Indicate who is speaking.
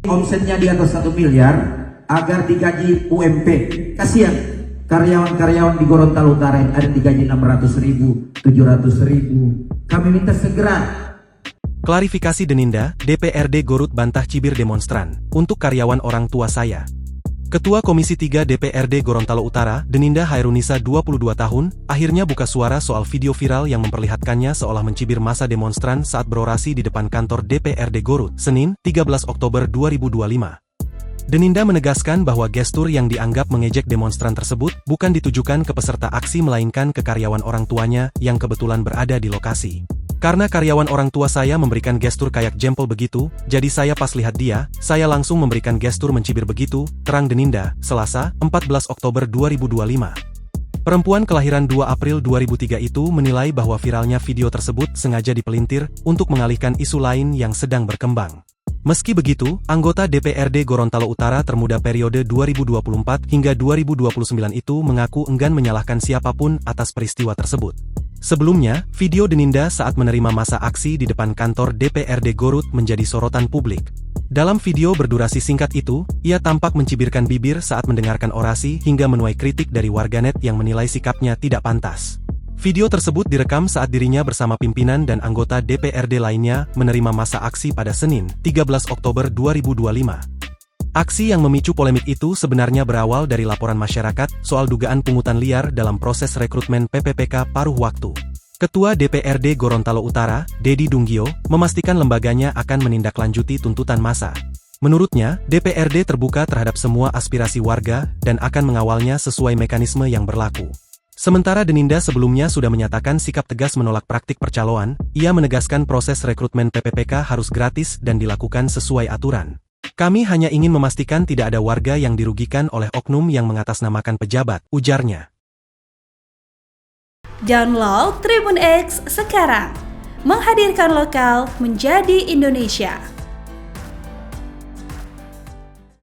Speaker 1: omsetnya di atas 1 miliar agar digaji UMP. Kasihan karyawan-karyawan di Gorontalo Utara yang ada digaji 600.000, 700.000. Kami minta segera.
Speaker 2: Klarifikasi Deninda, DPRD Garut bantah cibir demonstran untuk karyawan orang tua saya. Ketua Komisi 3 DPRD Gorontalo Utara, Deninda Hairunisa 22 tahun, akhirnya buka suara soal video viral yang memperlihatkannya seolah mencibir massa demonstran saat berorasi di depan kantor DPRD Garut, Senin, 13 Oktober 2025. Deninda menegaskan bahwa gestur yang dianggap mengejek demonstran tersebut bukan ditujukan ke peserta aksi melainkan ke karyawan orang tuanya yang kebetulan berada di lokasi. Karena karyawan orang tua saya memberikan gestur kayak jempol begitu, jadi saya pas lihat dia, saya langsung memberikan gestur mencibir begitu, terang Deninda, Selasa, 14 Oktober 2025. Perempuan kelahiran 2 April 2003 itu menilai bahwa viralnya video tersebut sengaja dipelintir untuk mengalihkan isu lain yang sedang berkembang. Meski begitu, anggota DPRD Gorontalo Utara termuda periode 2024 hingga 2029 itu mengaku enggan menyalahkan siapapun atas peristiwa tersebut. Sebelumnya, video Deninda saat menerima massa aksi di depan kantor DPRD Garut menjadi sorotan publik. Dalam video berdurasi singkat itu, ia tampak mencibirkan bibir saat mendengarkan orasi hingga menuai kritik dari warganet yang menilai sikapnya tidak pantas. Video tersebut direkam saat dirinya bersama pimpinan dan anggota DPRD lainnya menerima massa aksi pada Senin, 13 Oktober 2025. Aksi yang memicu polemik itu sebenarnya berawal dari laporan masyarakat soal dugaan pungutan liar dalam proses rekrutmen PPPK paruh waktu. Ketua DPRD Gorontalo Utara, Dedi Dunggio, memastikan lembaganya akan menindaklanjuti tuntutan massa. Menurutnya, DPRD terbuka terhadap semua aspirasi warga dan akan mengawalnya sesuai mekanisme yang berlaku. Sementara Deninda sebelumnya sudah menyatakan sikap tegas menolak praktik percaloan, ia menegaskan proses rekrutmen PPPK harus gratis dan dilakukan sesuai aturan. Kami hanya ingin memastikan tidak ada warga yang dirugikan oleh oknum yang mengatasnamakan pejabat, ujarnya.
Speaker 3: Download Tribun X sekarang, menghadirkan lokal menjadi Indonesia.